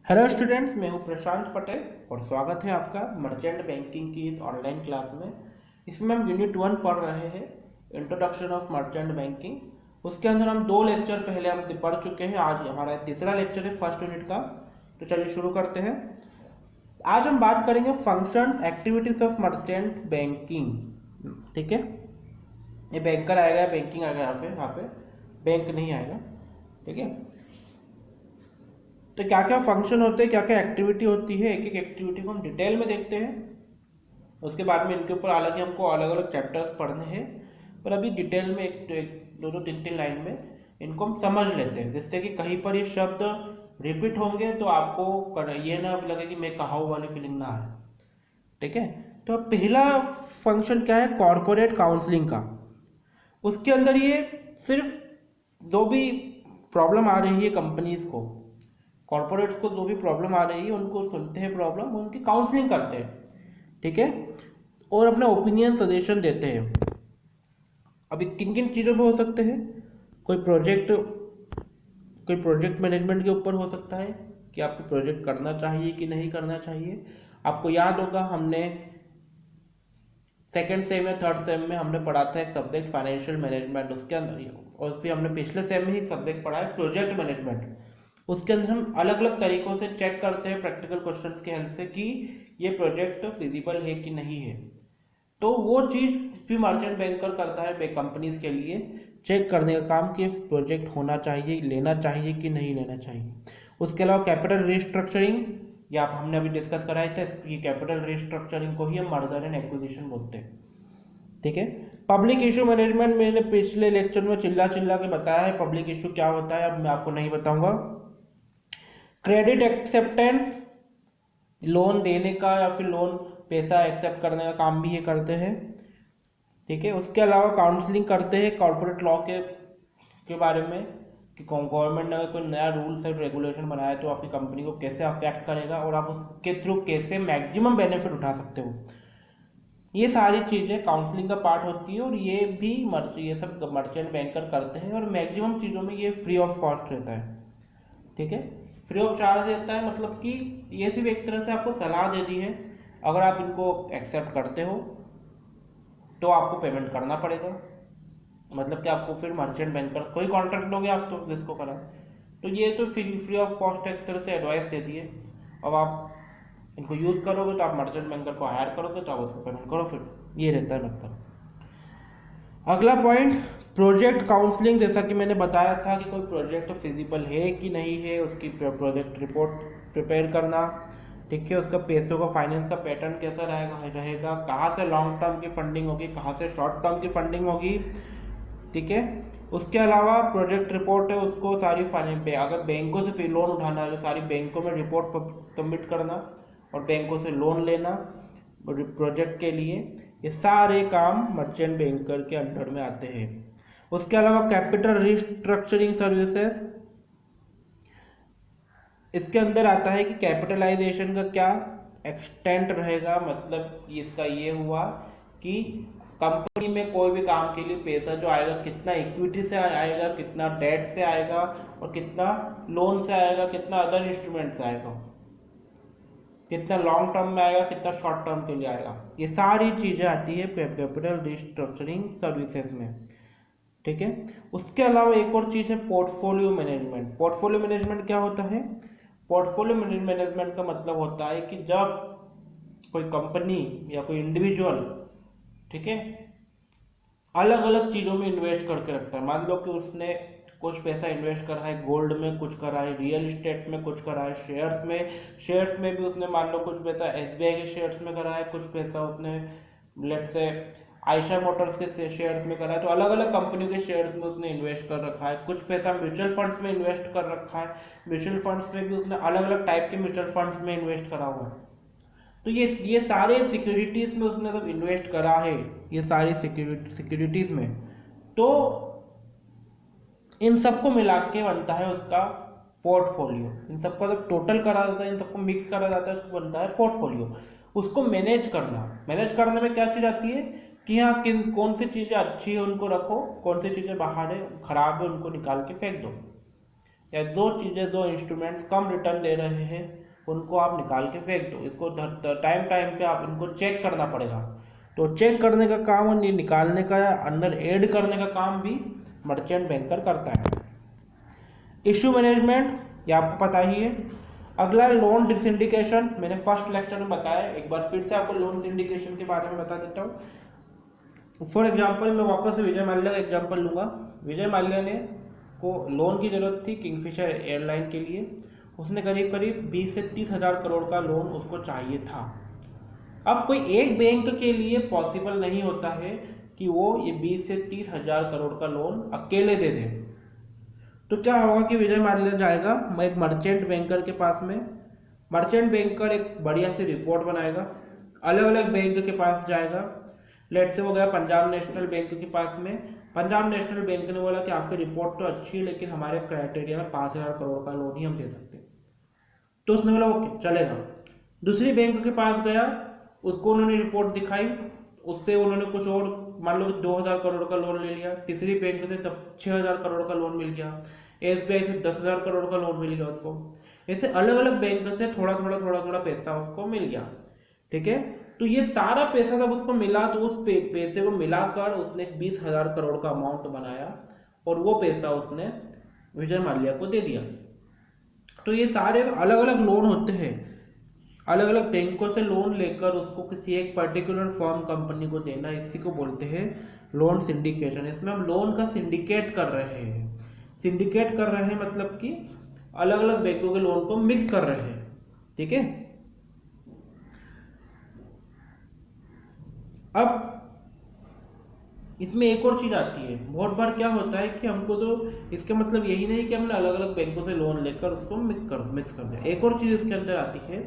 Hello students, मैं हूं प्रशांत पटेल और स्वागत है आपका मर्चेंट बैंकिंग की इस ऑनलाइन क्लास में। इसमें हम यूनिट 1 पढ़ रहे हैं, इंट्रोडक्शन ऑफ मर्चेंट बैंकिंग। उसके अंदर हम 2 लेक्चर पहले हम पढ़ चुके हैं। आज हमारा तीसरा लेक्चर है फर्स्ट यूनिट का। तो चलिए शुरू करते हैं। आज हम बात करेंगे functions activities of merchant banking. ठीक है, ये बैंकर आएगा, बैंकिंग आएगा, यहाँ पे बैंक नहीं आएगा। ठीक है, तो क्या क्या फंक्शन होते हैं, क्या क्या एक्टिविटी होती है, एक एक एक्टिविटी को हम डिटेल में देखते हैं। उसके बाद में इनके ऊपर अलग हमको अलग अलग चैप्टर्स पढ़ने हैं, पर अभी डिटेल में एक दो दो तीन तीन लाइन में इनको हम समझ लेते हैं, जिससे कि कहीं पर ये शब्द रिपीट होंगे तो आपको ये ना लगे कि मैं कहा हूँ वाली फीलिंग ना आए। ठीक है, तो पहला फंक्शन क्या है, कॉरपोरेट काउंसलिंग का। उसके अंदर ये सिर्फ जो भी प्रॉब्लम आ रही है कंपनीज को, कॉर्पोरेट्स को जो भी प्रॉब्लम आ रही है उनको सुनते हैं प्रॉब्लम, उनकी काउंसलिंग करते हैं। ठीक है, और अपना ओपिनियन सजेशन देते हैं। अभी किन किन चीज़ों पे हो सकते हैं, कोई प्रोजेक्ट मैनेजमेंट के ऊपर हो सकता है कि आपको प्रोजेक्ट करना चाहिए कि नहीं करना चाहिए। आपको याद होगा हमने सेकेंड सेम या थर्ड सेम में हमने पढ़ा था एक सब्जेक्ट फाइनेंशियल मैनेजमेंट, उसके अंदर, और फिर हमने पिछले सेम में ही सब्जेक्ट पढ़ा है प्रोजेक्ट मैनेजमेंट। उसके अंदर हम अलग अलग तरीकों से चेक करते हैं प्रैक्टिकल क्वेश्चंस की हेल्प से कि ये प्रोजेक्ट फिजिबल है कि नहीं है। तो वो चीज़ भी मर्चेंट बैंकर करता है कंपनीज के लिए, चेक करने का काम कि प्रोजेक्ट होना चाहिए, लेना चाहिए कि नहीं लेना चाहिए। उसके अलावा कैपिटल रिस्ट्रक्चरिंग, या हमने अभी डिस्कस कराया था, ये कैपिटल रिस्ट्रक्चरिंग को ही हम मर्जर एंड एक्विजिशन बोलते हैं। ठीक है, पब्लिक इशू मैनेजमेंट मैंने पिछले लेक्चर में चिल्ला चिल्ला के बताया है पब्लिक इशू क्या होता है, अब मैं आपको नहीं बताऊंगा। क्रेडिट एक्सेप्टेंस, लोन देने का या फिर लोन पैसा एक्सेप्ट करने का काम भी ये करते हैं। ठीक है, उसके अलावा काउंसलिंग करते हैं कॉर्पोरेट लॉ के बारे में कि गवर्नमेंट ने अगर कोई नया रूल्स एंड रेगुलेशन बनाया तो आपकी कंपनी को कैसे अफेक्ट करेगा और आप उसके थ्रू कैसे मैक्सिमम बेनिफिट उठा सकते हो। ये सारी चीज़ें काउंसलिंग का पार्ट होती है और ये सब मर्चेंट बैंकर करते हैं, और मैक्सिमम चीज़ों में ये फ्री ऑफ कॉस्ट रहता है। ठीक है, फ्री ऑफ चार्ज देता है, मतलब कि ये सिर्फ एक तरह से आपको सलाह दे दी है। अगर आप इनको एक्सेप्ट करते हो तो आपको पेमेंट करना पड़ेगा, मतलब कि आपको फिर मर्चेंट बैंकर्स को ही कॉन्ट्रैक्ट दोगे आप, तो जिसको करा। तो ये तो फ्री ऑफ कॉस्ट एक तरह से एडवाइस दे दी है। अब आप इनको यूज़ करोगे तो आप मर्चेंट बैंकर को हायर करोगे तो आप उसको पेमेंट करो, फिर ये रहता है मतलब। अगला पॉइंट, प्रोजेक्ट काउंसलिंग। जैसा कि मैंने बताया था कि कोई प्रोजेक्ट फिजिबल है कि नहीं है, उसकी प्रोजेक्ट रिपोर्ट प्रिपेयर करना। ठीक है, उसका पैसों का फाइनेंस का पैटर्न कैसा रहेगा, कहाँ से लॉन्ग टर्म की फंडिंग होगी, कहाँ से शॉर्ट टर्म की फंडिंग होगी। ठीक है, उसके अलावा प्रोजेक्ट रिपोर्ट है, उसको सारी अगर बैंकों से लोन उठाना है तो सारी बैंकों में रिपोर्ट सबमिट करना और बैंकों से लोन लेना प्रोजेक्ट के लिए। ये सारे काम मर्चेंट बैंकर के अंडर में आते हैं। उसके अलावा कैपिटल रिस्ट्रक्चरिंग सर्विसेज, इसके अंदर आता है कि कैपिटलाइजेशन का क्या एक्सटेंट रहेगा। मतलब इसका ये हुआ कि कंपनी में कोई भी काम के लिए पैसा जो आएगा, कितना इक्विटी से आएगा, कितना डेट से आएगा, और कितना लोन से आएगा, कितना अदर इंस्ट्रूमेंट से आएगा, कितना लॉन्ग टर्म में आएगा, कितना शॉर्ट टर्म के लिए आएगा। ये सारी चीज़ें आती है कैपिटल रिस्ट्रक्चरिंग सर्विसेज में। ठीक है, उसके अलावा एक और चीज़ है पोर्टफोलियो मैनेजमेंट। पोर्टफोलियो मैनेजमेंट क्या होता है, पोर्टफोलियो मैनेजमेंट का मतलब होता है कि जब कोई कंपनी या कोई इंडिविजुअल, ठीक है, अलग अलग चीज़ों में इन्वेस्ट करके रखता है। मान लो कि उसने कुछ पैसा इन्वेस्ट करा है गोल्ड में, कुछ करा है रियल इस्टेट में, कुछ करा है शेयर्स में भी उसने मान लो कुछ पैसा एसबीआई के शेयर्स में करा है, कुछ पैसा उसने लेट्स से आयशा मोटर्स के शेयर्स में करा है। तो अलग अलग कंपनियों के शेयर्स में उसने इन्वेस्ट कर रखा है। कुछ पैसा म्यूचुअल फंड्स में इन्वेस्ट कर रखा है, म्यूचुअल फंड्स में भी उसने अलग अलग टाइप के म्यूचुअल फंड्स में इन्वेस्ट करा हुआ है। तो ये सारे सिक्योरिटीज में उसने जब इन्वेस्ट करा है, ये सारी सिक्योरिटीज में, तो इन सबको मिला के बनता है उसका पोर्टफोलियो। इन सबका जब टोटल करा जाता है, इन सबको मिक्स करा जाता है, उसको बनता है पोर्टफोलियो। उसको मैनेज करने में क्या चीज़ आती है कि हाँ कौन सी चीज़ें अच्छी है उनको रखो, कौन सी चीज़ें बाहर है खराब है उनको निकाल के फेंक दो। या जो चीज़ें, जो इंस्ट्रूमेंट्स कम रिटर्न दे रहे हैं उनको आप निकाल के फेंक दो। इसको टाइम टाइम पे आप इनको चेक करना पड़ेगा। तो चेक करने का काम और निकालने का या अंदर ऐड करने का काम भी मर्चेंट बैंकर करता है। इशू मैनेजमेंट, ये आपको पता ही है। अगला लोन सिंडिकेशन, मैंने फर्स्ट लेक्चर में बताया, एक बार फिर से आपको लोन सिंडिकेशन के बारे में बता देता हूँ। फॉर एग्जांपल मैं वापस से विजय माल्या का एग्जांपल लूँगा। विजय माल्या ने को लोन की ज़रूरत थी किंगफिशर एयरलाइन के लिए। उसने करीब करीब 20 से 30 हज़ार करोड़ का लोन उसको चाहिए था। अब कोई एक बैंक के लिए पॉसिबल नहीं होता है कि वो ये 20 से 30 हज़ार करोड़ का लोन अकेले दे दे। तो क्या होगा कि विजय माल्या जाएगा एक मर्चेंट बैंकर के पास में। मर्चेंट बैंकर एक बढ़िया सी रिपोर्ट बनाएगा, अलग अलग बैंक के पास जाएगा। लेट से वो गया पंजाब नेशनल बैंक के पास में। पंजाब नेशनल बैंक ने बोला कि आपकी रिपोर्ट तो अच्छी है लेकिन हमारे क्राइटेरिया में 5,000 करोड़ का लोन ही हम दे सकते। तो उसने बोला ओके चलेगा। दूसरी बैंक के पास गया, उसको उन्होंने रिपोर्ट दिखाई, उससे उन्होंने कुछ और मान लो 2,000 करोड़ का लोन ले लिया। तीसरी बैंक से तब 6,000 करोड़ का लोन मिल गया। SBI से 10,000 करोड़ का लोन मिल गया उसको। ऐसे अलग अलग बैंक से थोड़ा थोड़ा पैसा उसको मिल गया। ठीक है, तो ये सारा पैसा जब उसको मिला तो उस पैसे को मिलाकर उसने 20,000 करोड़ का अमाउंट बनाया और वो पैसा उसने विजय माल्या को दे दिया। तो ये सारे अलग अलग लोन होते हैं, अलग अलग बैंकों से लोन लेकर उसको किसी एक पर्टिकुलर फर्म कंपनी को देना, इसी को बोलते हैं लोन सिंडिकेशन। इसमें हम लोन का सिंडिकेट कर रहे हैं। सिंडिकेट कर रहे हैं मतलब कि अलग अलग बैंकों के लोन को मिक्स कर रहे हैं। ठीक है, अब इसमें एक और चीज़ आती है। बहुत बार क्या होता है कि हमको तो इसका मतलब यही नहीं कि हमने अलग अलग बैंकों से लोन लेकर उसको मिक्स कर दिया। एक और चीज़ इसके अंदर आती है।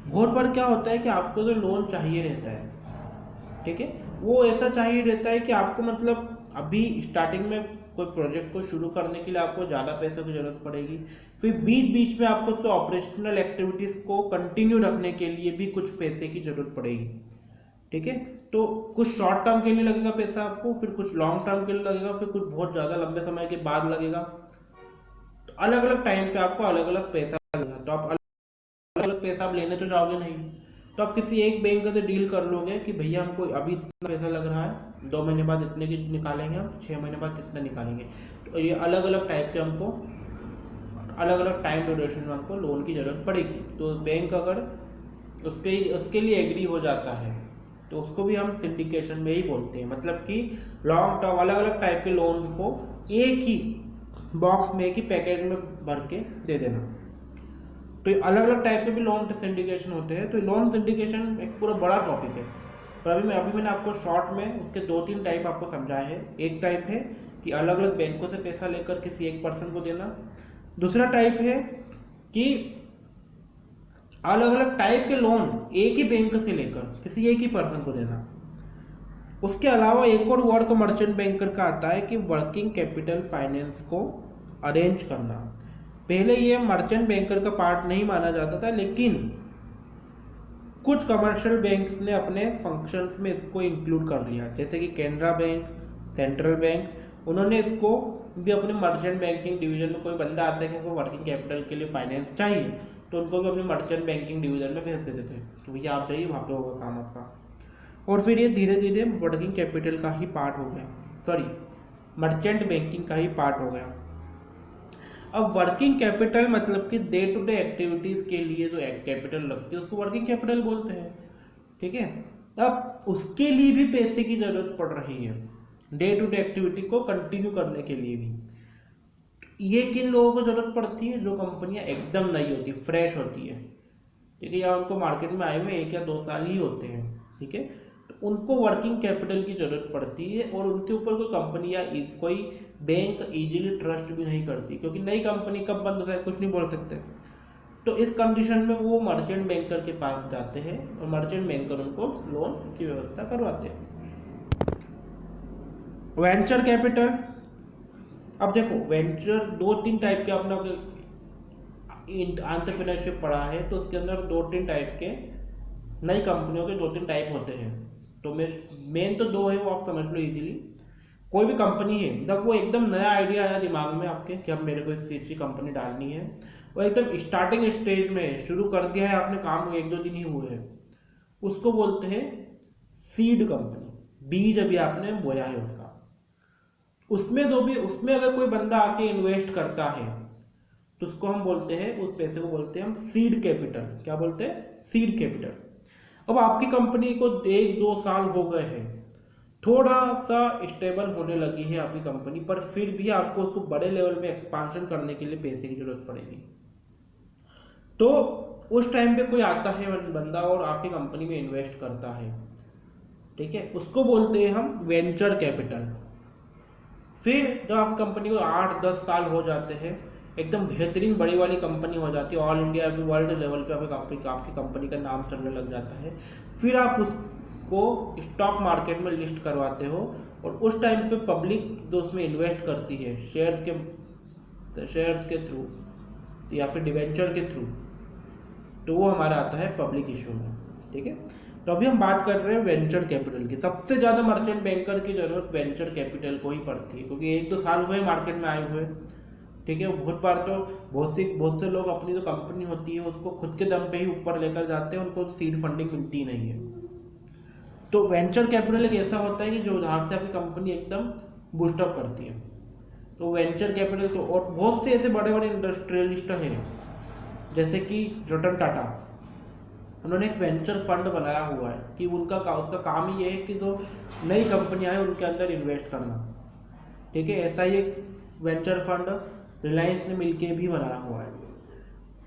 बहुत बार क्या होता है कि आपको तो लोन चाहिए रहता है, ठीक है, वो ऐसा चाहिए रहता है कि आपको मतलब अभी स्टार्टिंग में कोई प्रोजेक्ट को शुरू करने के लिए आपको ज़्यादा पैसों की ज़रूरत पड़ेगी। फिर बीच बीच में आपको तो ऑपरेशनल एक्टिविटीज़ को कंटिन्यू रखने के लिए भी कुछ पैसे की ज़रूरत पड़ेगी। ठीक है, तो कुछ शॉर्ट टर्म के लिए लगेगा पैसा आपको, फिर कुछ लॉन्ग टर्म के लिए लगेगा, फिर कुछ बहुत ज़्यादा लंबे समय के बाद लगेगा। तो अलग अलग टाइम पे आपको अलग अलग पैसा लगेगा। तो आप अलग अलग पैसा आप लेने तो जाओगे नहीं, तो आप किसी एक बैंक से डील कर लोगे कि भैया हमको अभी इतना पैसा लग रहा है, 2 महीने बाद इतने की निकालेंगे, हम 6 महीने बाद इतना निकालेंगे। तो ये अलग अलग टाइप के हमको अलग अलग टाइम ड्यूरेशन में हमको लोन की ज़रूरत पड़ेगी। तो बैंक अगर उसके लिए एग्री हो जाता है तो उसको भी हम सिंडिकेशन में ही बोलते हैं। मतलब कि लॉन्ग टर्म अलग अलग टाइप के लोन को एक ही बॉक्स में, एक ही पैकेट में भर के दे देना। तो ये अलग अलग टाइप के भी लोन सिंडिकेशन होते हैं। तो लोन सिंडिकेशन एक पूरा बड़ा टॉपिक है, पर अभी मैंने आपको शॉर्ट में उसके 2-3 टाइप आपको समझाए हैं। एक टाइप है कि अलग अलग बैंकों से पैसा लेकर किसी एक पर्सन को देना। दूसरा टाइप है कि अलग अलग टाइप के लोन एक ही बैंक से लेकर किसी एक ही पर्सन को देना। उसके अलावा एक और वर्क मर्चेंट बैंकर का आता है कि वर्किंग कैपिटल फाइनेंस को अरेंज करना। पहले ये मर्चेंट बैंकर का पार्ट नहीं माना जाता था, लेकिन कुछ कमर्शियल बैंक्स ने अपने फंक्शंस में इसको इंक्लूड कर लिया। जैसे कि कैनरा बैंक, सेंट्रल बैंक, उन्होंने इसको भी अपने मर्चेंट बैंकिंग डिवीजन में, कोई बंदा आता है कि उनको वर्किंग कैपिटल के लिए फाइनेंस चाहिए तो उनको भी अपने मर्चेंट बैंकिंग डिवीजन में भेज देते थे कि भैया आप जाइए, वहाँ पे होगा काम आपका। और फिर ये धीरे धीरे वर्किंग कैपिटल का ही पार्ट हो गया, सॉरी मर्चेंट बैंकिंग का ही पार्ट हो गया। अब वर्किंग कैपिटल मतलब कि डे टू डे एक्टिविटीज़ के लिए जो कैपिटल लगती है उसको वर्किंग कैपिटल बोलते हैं। ठीक है, अब उसके लिए भी पैसे की ज़रूरत पड़ रही है, डे टू डे एक्टिविटी को कंटिन्यू करने के लिए भी। ये किन लोगों को ज़रूरत पड़ती है? जो कंपनियां एकदम नई होती, फ्रेश होती है, ठीक है, या उनको मार्केट में आए हुए 1 या 2 साल ही होते हैं। ठीक है, तो उनको वर्किंग कैपिटल की ज़रूरत पड़ती है और उनके ऊपर कोई कंपनी या कोई बैंक इजीली ट्रस्ट भी नहीं करती, क्योंकि नई कंपनी कब बंद हो जाए कुछ नहीं बोल सकते। तो इस कंडीशन में वो मर्चेंट बैंकर के पास जाते हैं और मर्चेंट बैंकर उनको लोन की व्यवस्था करवाते हैं। वेंचर कैपिटल, अब देखो वेंचर 2-3 टाइप के, अपना एंटरप्रेन्योरशिप पढ़ा है तो उसके अंदर 2-3 टाइप के नई कंपनियों के 2-3 टाइप होते हैं। तो मेन तो 2 है, वो आप समझ लो इजीली। कोई भी कंपनी है, जब वो एकदम नया आइडिया आया दिमाग में आपके कि अब मेरे को इस चीज़ की कंपनी डालनी है, वो एकदम स्टार्टिंग स्टेज में शुरू कर दिया है आपने, काम 1-2 दिन ही हुए हैं, उसको बोलते हैं सीड कंपनी। बीज अभी आपने बोया है उसका, उसमें अगर कोई बंदा आके इन्वेस्ट करता है तो उसको हम बोलते हैं, उस पैसे को बोलते हैं हम सीड कैपिटल। क्या बोलते हैं? Seed capital. अब आपकी कंपनी को 1-2 साल हो गए हैं, थोड़ा सा स्टेबल होने लगी है आपकी कंपनी, पर फिर भी आपको उसको बड़े लेवल में एक्सपांशन करने के लिए पैसे की जरूरत पड़ेगी। तो उस टाइम पे कोई आता है बंदा और आपकी कंपनी में इन्वेस्ट करता है, ठीक है, उसको बोलते हैं हम वेंचर कैपिटल। फिर जब आपकी कंपनी को 8-10 साल हो जाते हैं, एकदम बेहतरीन बड़ी वाली कंपनी हो जाती है, ऑल इंडिया भी वर्ल्ड लेवल पे आपकी कंपनी का नाम चलने लग जाता है, फिर आप उसको स्टॉक मार्केट में लिस्ट करवाते हो, और उस टाइम पे पब्लिक जो उसमें इन्वेस्ट करती है शेयर्स के थ्रू या फिर डिवेंचर के थ्रू, तो वो हमारा आता है पब्लिक इशू में, ठीक है। तो अभी हम बात कर रहे हैं वेंचर कैपिटल की। सबसे ज़्यादा मर्चेंट बैंकर की जरूरत वेंचर कैपिटल को ही पड़ती है, क्योंकि 1-2 साल हुए मार्केट में आए हुए, ठीक है। बहुत बार तो बहुत से लोग अपनी जो कंपनी होती है उसको खुद के दम पे ही ऊपर लेकर जाते हैं, उनको सीड फंडिंग मिलती ही नहीं है। तो वेंचर कैपिटल एक ऐसा होता है कि जो जहाँ से आपकी कंपनी एकदम बूस्टअप करती है। तो वेंचर कैपिटल तो, और बहुत से ऐसे बड़े बड़े इंडस्ट्रियलिस्ट हैं जैसे कि रतन टाटा, उन्होंने एक वेंचर फंड बनाया हुआ है कि उसका काम ही ये है कि जो नई कंपनियां हैं उनके अंदर इन्वेस्ट करना, ठीक है। ऐसा ही एक वेंचर फंड रिलायंस ने मिलके भी बनाया हुआ है,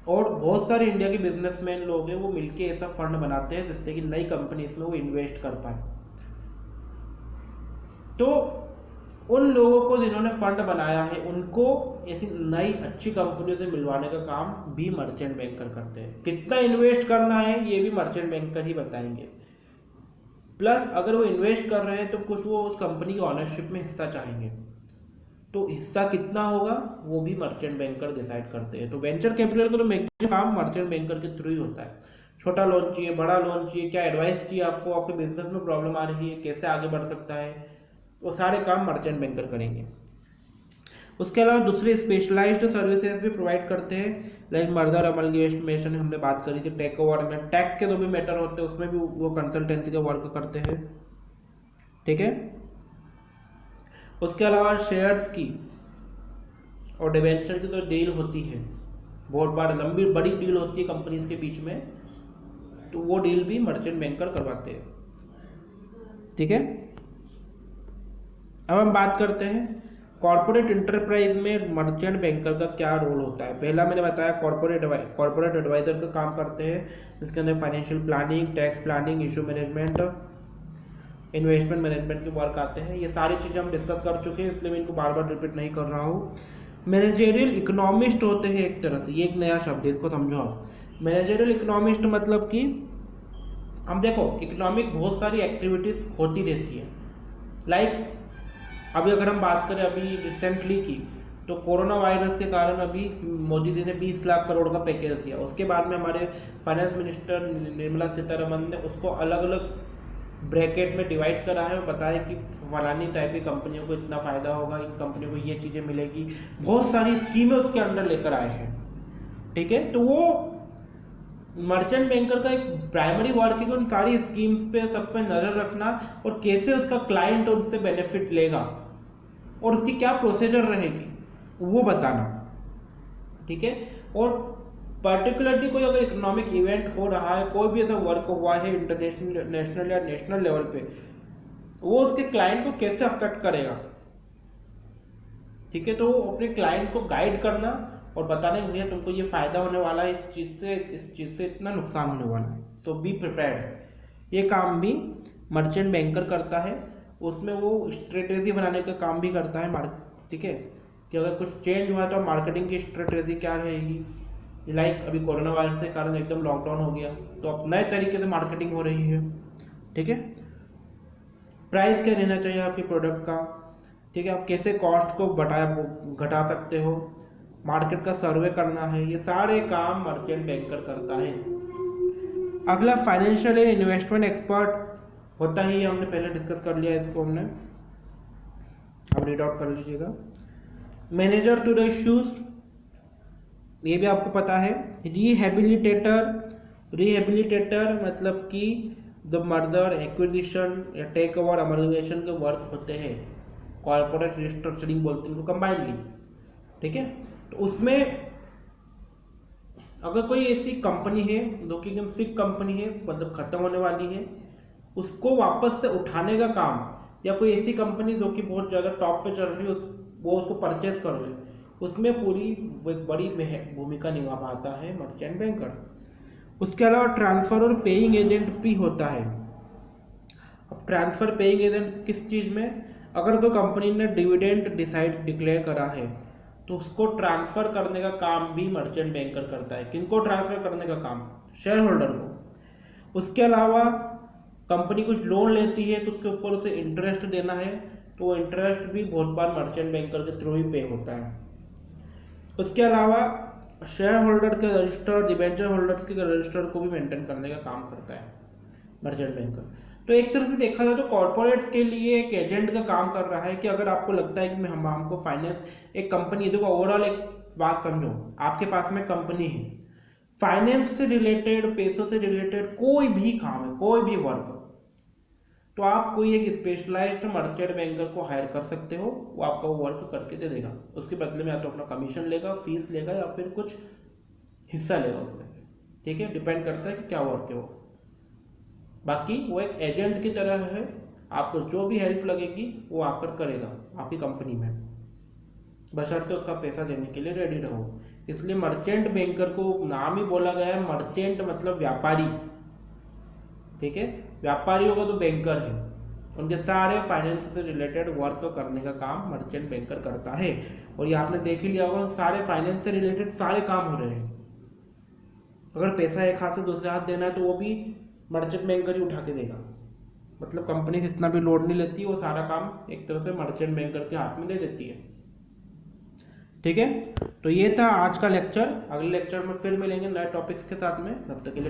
और बहुत सारे इंडिया के बिजनेसमैन लोग हैं वो मिलके ऐसा फंड बनाते हैं जिससे कि नई कंपनी इसमें वो इन्वेस्ट कर पाए। तो उन लोगों को जिन्होंने फंड बनाया है उनको ऐसी नई अच्छी कंपनियों से मिलवाने का काम भी मर्चेंट बैंकर करते हैं। कितना इन्वेस्ट करना है ये भी मर्चेंट बैंकर ही बताएंगे। प्लस अगर वो इन्वेस्ट कर रहे हैं तो कुछ वो उस कंपनी की ऑनरशिप में हिस्सा चाहेंगे, तो हिस्सा कितना होगा वो भी मर्चेंट बैंकर डिसाइड करते हैं। तो वेंचर कैपिटल का तो मैक्सिमम काम मर्चेंट बैंकर के थ्रू ही होता है। छोटा लोन चाहिए, बड़ा लोन चाहिए, क्या एडवाइस चाहिए आपको, आपके बिजनेस में प्रॉब्लम आ रही है, कैसे आगे बढ़ सकता है, वो सारे काम मर्चेंट बैंकर करेंगे। उसके अलावा दूसरे स्पेशलाइज्ड सर्विसेज भी प्रोवाइड करते हैं, लाइक मर्जर अमलगेशन हमने बात करी थी, टेक ओवर में टैक्स के जो भी मैटर होते हैं उसमें भी वो कंसल्टेंसी का वर्क करते हैं, ठीक है। उसके अलावा शेयर्स की और डिवेंचर की तो डील होती है, बहुत बार लंबी बड़ी डील होती है कंपनीज के बीच में, तो वो डील भी मर्चेंट बैंकर करवाते हैं, ठीक है। अब हम बात करते हैं कॉर्पोरेट इंटरप्राइज में मर्चेंट बैंकर का क्या रोल होता है। पहला मैंने बताया कॉर्पोरेट एडवाइजर का काम करते हैं, जिसके अंदर financial planning, tax planning, issue management, investment management के वर्क आते हैं। ये सारी चीज़ें हम डिस्कस कर चुके हैं, इसलिए मैं इनको बार बार रिपीट नहीं कर रहा हूँ। मैनेजेरियल इकोनॉमिस्ट होते हैं एक तरह से, ये एक नया शब्द है, इसको समझो आप। मैनेजेरियल इकोनॉमिस्ट मतलब कि हम देखो इकोनॉमिक बहुत सारी एक्टिविटीज़ होती रहती है, लाइक अभी अगर हम बात करें अभी रिसेंटली की, तो कोरोना वायरस के कारण अभी मोदी जी ने 20 लाख करोड़ का पैकेज दिया। उसके बाद में हमारे फाइनेंस मिनिस्टर निर्मला सीतारमन ने उसको अलग अलग ब्रैकेट में डिवाइड करा है और बताया कि फलानी टाइप की कंपनियों को इतना फ़ायदा होगा, इन कंपनियों को ये चीज़ें मिलेगी, बहुत सारी स्कीमें उसके अंडर लेकर आए हैं, ठीक है। तो वो मर्चेंट बैंकर का एक प्राइमरी वर्क है कि उन सारी स्कीम्स पे सब पे नज़र रखना और कैसे उसका क्लाइंट उनसे बेनिफिट लेगा और उसकी क्या प्रोसीजर रहेगी वो बताना, ठीक है। और पर्टिकुलरली कोई अगर इकोनॉमिक इवेंट हो रहा है, कोई भी ऐसा वर्क हुआ है इंटरनेशनल, नेशनल या नेशनल लेवल पे, वो उसके क्लाइंट को कैसे अफेक्ट करेगा, ठीक है। तो वो अपने क्लाइंट को गाइड करना और बताना कि भैया तुमको ये फ़ायदा होने वाला है, इस चीज़ से इतना नुकसान होने वाला है, तो बी प्रिपेयर्ड। ये काम भी मर्चेंट बैंकर करता है। उसमें वो स्ट्रेटेजी बनाने का काम भी करता है, ठीक है, कि अगर कुछ चेंज हुआ तो मार्केटिंग की स्ट्रेटेजी क्या रहेगी। लाइक अभी कोरोना वायरस के कारण एकदम लॉकडाउन हो गया, तो अब नए तरीके से मार्केटिंग हो रही है, ठीक है। प्राइस क्या रहना चाहिए आपके प्रोडक्ट का, ठीक है, आप कैसे कॉस्ट को घटा सकते हो, मार्केट का सर्वे करना है, ये सारे काम मर्चेंट बैंकर करता है। अगला फाइनेंशियल एंड इन्वेस्टमेंट एक्सपर्ट होता है, ये हमने पहले डिस्कस कर लिया इसको हमने। आप रीड आउट कर लीजिएगा। मैनेजर टू द इश्यूज, ये भी आपको पता है। रिहेबिलिटेटर मतलब कि द मर्जर, एक्विजिशन या टेक ओवर, अमर्गेशन के वर्क होते हैं, कॉर्पोरेट रिस्ट्रक्चरिंग बोलते हैं उनको कंबाइंडली, ठीक है। तो उसमें अगर कोई ऐसी कंपनी है जो कि एकदम सिक कंपनी है, मतलब खत्म होने वाली है, उसको वापस से उठाने का काम, या कोई ऐसी कंपनी जो कि बहुत ज़्यादा टॉप पे चल रही है वो उसको परचेज कर ले, उसमें पूरी एक बड़ी भूमिका निभा पाता है मर्चेंट बैंकर। उसके अलावा ट्रांसफ़र और पेइंग एजेंट भी होता है। अब ट्रांसफ़र पेइंग एजेंट किस चीज़ में, अगर कोई कंपनी ने डिविडेंड डिक्लेयर करा है तो उसको ट्रांसफ़र करने का काम भी मर्चेंट बैंकर करता है। किनको ट्रांसफ़र करने का काम? शेयर होल्डर को। उसके अलावा कंपनी कुछ लोन लेती है तो उसके ऊपर उसे इंटरेस्ट देना है, तो वो इंटरेस्ट भी बहुत बार मर्चेंट बैंकर के थ्रू ही पे होता है। उसके अलावा शेयर होल्डर के रजिस्टर, डिबेंचर होल्डर्स के रजिस्टर को भी मेंटेन करने का काम करता है मर्चेंट बैंकर। तो एक तरह से देखा जाए तो कॉर्पोरेट्स के लिए एक एजेंट का काम कर रहा है कि अगर आपको लगता है कि हमको फाइनेंस, एक कंपनी है, देखो ओवरऑल एक बात समझो, आपके पास में कंपनी है, फाइनेंस से रिलेटेड, पैसों से रिलेटेड कोई भी काम है, कोई भी वर्क, तो आप कोई एक स्पेशलाइज्ड मर्चेंट बैंकर को हायर कर सकते हो, वो आपका वो वर्क करके दे देगा। उसके बदले में या तो अपना कमीशन लेगा, फीस लेगा, या फिर कुछ हिस्सा लेगा उसमें, ठीक है, डिपेंड करता है कि क्या वर्क है वो। बाकी वो एक एजेंट की तरह है, आपको जो भी हेल्प लगेगी वो आकर करेगा आपकी कंपनी में, बशर्ते उसका पैसा देने के लिए रेडी रहो। इसलिए मर्चेंट बैंकर को नाम ही बोला गया है, मर्चेंट मतलब व्यापारी, ठीक है। व्यापारी होगा तो बैंकर है, उनके सारे फाइनेंस से रिलेटेड वर्क करने का काम मर्चेंट बैंकर करता है। और ये आपने देख ही लिया होगा, सारे फाइनेंस से रिलेटेड सारे काम हो रहे हैं। अगर पैसा एक हाथ से दूसरे हाथ देना है तो वो भी मर्चेंट बैंकर ही उठा के देगा, मतलब कंपनी से इतना भी लोड नहीं लेती, वो सारा काम एक तरह से मर्चेंट बैंकर के हाथ में दे देती है, ठीक है। तो ये था आज का लेक्चर। अगले लेक्चर में फिर मिलेंगे नए टॉपिक्स के साथ में, तब तक के लिए